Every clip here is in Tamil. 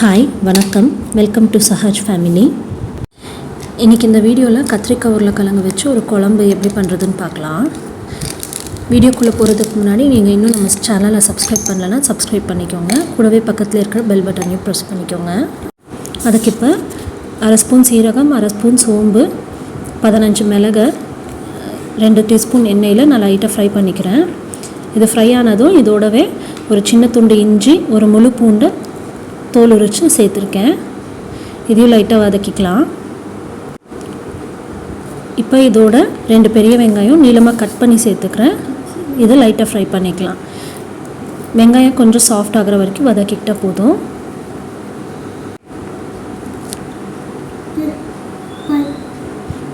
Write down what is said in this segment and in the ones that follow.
ஹாய் வணக்கம், வெல்கம் டு சஹாஜ் ஃபேமிலி. இன்றைக்கி இந்த வீடியோவில் கத்திரிக்காய் உருளைக்கிழங்கு வச்சு ஒரு குழம்பு எப்படி பண்ணுறதுன்னு பார்க்கலாம். வீடியோக்குள்ளே போகிறதுக்கு முன்னாடி நீங்கள் இன்னும் நம்ம சேனலை சப்ஸ்கிரைப் பண்ணலைன்னா சப்ஸ்கிரைப் பண்ணிக்கோங்க. கூடவே பக்கத்தில் இருக்கிற பெல் பட்டனையும் ப்ரெஸ் பண்ணிக்கோங்க. அதுக்கு இப்போ 1/2 ஸ்பூன் சீரகம், 1/2 ஸ்பூன் சோம்பு, 15 மிளகு, 2 டீஸ்பூன் எண்ணெயில் நான் லைட்டாக ஃப்ரை பண்ணிக்கிறேன். இது ஃப்ரை ஆனதும் இதோடவே ஒரு சின்ன துண்டு இஞ்சி, ஒரு முழு பூண்டு தோல் உரித்து சேர்த்துருக்கேன். இதையும் லைட்டாக வதக்கிக்கலாம். இப்போ இதோட 2 பெரிய வெங்காயம் நீளமாக கட் பண்ணி சேர்த்துக்கிறேன். இதை லைட்டாக ஃப்ரை பண்ணிக்கலாம். வெங்காயம் கொஞ்சம் சாஃப்ட் ஆகிற வரைக்கும் வதக்கிக்கிட்டால் போதும்.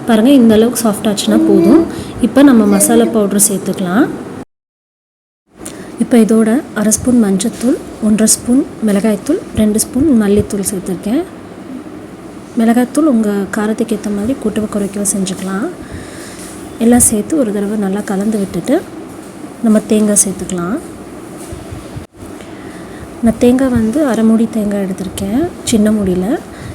பாருங்கள், இந்த அளவுக்கு சாஃப்ட் ஆச்சுன்னா போதும். இப்போ நம்ம மசாலா பவுடர் சேர்த்துக்கலாம். இப்போ இதோட 1/2 ஸ்பூன் மஞ்சத்தூள், 1/2 ஸ்பூன் மிளகாய்த்தூள், 2 ஸ்பூன் மல்லித்தூள் சேர்த்துருக்கேன். மிளகாய்த்தூள் உங்கள் காரத்துக்கு ஏற்ற மாதிரி கூட்டவை குறைக்கவோ செஞ்சுக்கலாம். எல்லாம் சேர்த்து ஒரு தடவை நல்லா கலந்து விட்டுட்டு நம்ம தேங்காய் சேர்த்துக்கலாம். நான் தேங்காய் அரை மூடி தேங்காய் எடுத்திருக்கேன். சின்ன மூடியில்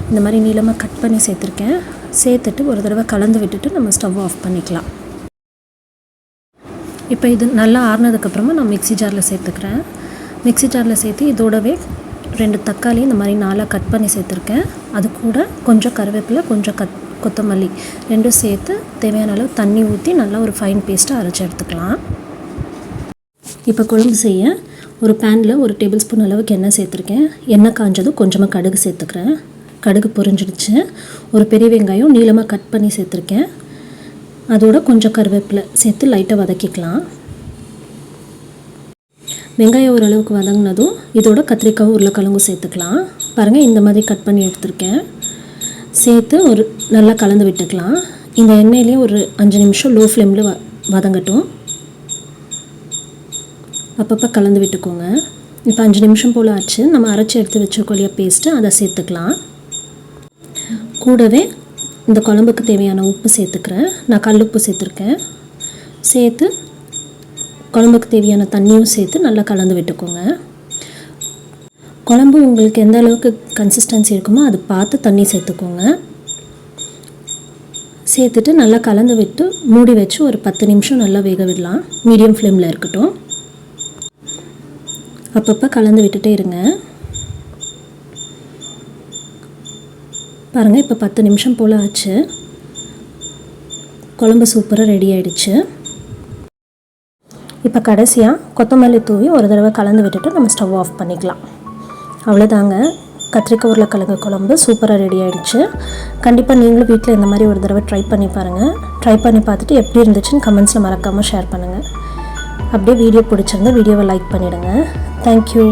இந்த மாதிரி நீளமாக கட் பண்ணி சேர்த்துருக்கேன். சேர்த்துட்டு ஒரு தடவை கலந்து விட்டுட்டு நம்ம ஸ்டவ் ஆஃப் பண்ணிக்கலாம். இப்போ இது நல்லா ஆறுனதுக்கப்புறமா நான் மிக்ஸி ஜாரில் சேர்த்துக்கிறேன். மிக்ஸி ஜாரில் சேர்த்து இதோடவே 2 தக்காளி இந்த மாதிரி 4 கட் பண்ணி சேர்த்துருக்கேன். அது கூட கொஞ்சம் கருவேப்பிலை, கொஞ்சம் கொத்தமல்லி ரெண்டும் சேர்த்து தேவையான அளவு தண்ணி ஊற்றி நல்லா ஒரு ஃபைன் பேஸ்ட்டாக அரைச்சி எடுத்துக்கலாம். இப்போ குழம்பு செய்ய ஒரு பேனில் 1 டேபிள் ஸ்பூன் அளவுக்கு எண்ணெய் சேர்த்துருக்கேன். எண்ணெய் காஞ்சதும் கொஞ்சமாக கடுகு சேர்த்துக்கிறேன். கடுகு பொரிஞ்சிடுச்சு. ஒரு பெரிய வெங்காயம் நீளமாக கட் பண்ணி சேர்த்துருக்கேன். அதோட கொஞ்சம் கருவேப்பிலை சேர்த்து லைட்டாக வதக்கிக்கலாம். வெங்காயம் ஓரளவுக்கு வதங்கினதும் இதோட கத்திரிக்காய் உருளைக்கிழங்கும் சேர்த்துக்கலாம். பாருங்கள், இந்த மாதிரி கட் பண்ணி எடுத்துருக்கேன். சேர்த்து ஒரு நல்லா கலந்து விட்டுக்கலாம். இந்த எண்ணெயிலே ஒரு 5 நிமிஷம் லோ ஃப்ளேமில் வதங்கட்டும். அப்பப்போ கலந்து விட்டுக்கோங்க. இப்போ 5 நிமிஷம் போல் ஆச்சு. நம்ம அரைச்சி எடுத்து வச்சுக்கொள்ளிய பேஸ்ட்டு அதை சேர்த்துக்கலாம். கூடவே இந்த குழம்புக்கு தேவையான உப்பு சேர்த்துக்கிறேன். நான் கல்லுப்பு சேர்த்துருக்கேன். சேர்த்து குழம்புக்கு தேவையான தண்ணியும் சேர்த்து நல்லா கலந்து விட்டுக்கோங்க. குழம்பு உங்களுக்கு எந்த அளவுக்கு கன்சிஸ்டன்சி இருக்குமோ அது பார்த்து தண்ணி சேர்த்துக்கோங்க. சேர்த்துட்டு நல்லா கலந்து விட்டு மூடி வச்சு ஒரு 10 நிமிஷம் நல்லா வேக விடலாம். மீடியம் ஃப்ளேமில் இருக்கட்டும். அப்பப்போ கலந்து விட்டுட்டே இருங்க. பாருங்கள், இப்போ 10 நிமிஷம் போல் ஆச்சு. குழம்பு சூப்பராக ரெடி ஆகிடுச்சு. இப்போ கடைசியாக கொத்தமல்லி தூவி ஒரு தடவை கலந்து விட்டுட்டு நம்ம ஸ்டவ் ஆஃப் பண்ணிக்கலாம். அவ்வளோதாங்க, கத்திரிக்காய் உருளைக்கிழங்கு குழம்பு சூப்பராக ரெடி ஆகிடுச்சு. கண்டிப்பாக நீங்களும் வீட்டில் இந்த மாதிரி ஒரு தடவை ட்ரை பண்ணி பாருங்கள். ட்ரை பண்ணி பார்த்துட்டு எப்படி இருந்துச்சுன்னு கமெண்ட்ஸில் மறக்காமல் ஷேர் பண்ணுங்கள். அப்படியே வீடியோ பிடிச்சிருந்தா வீடியோவை லைக் பண்ணிவிடுங்க. தேங்க்யூ.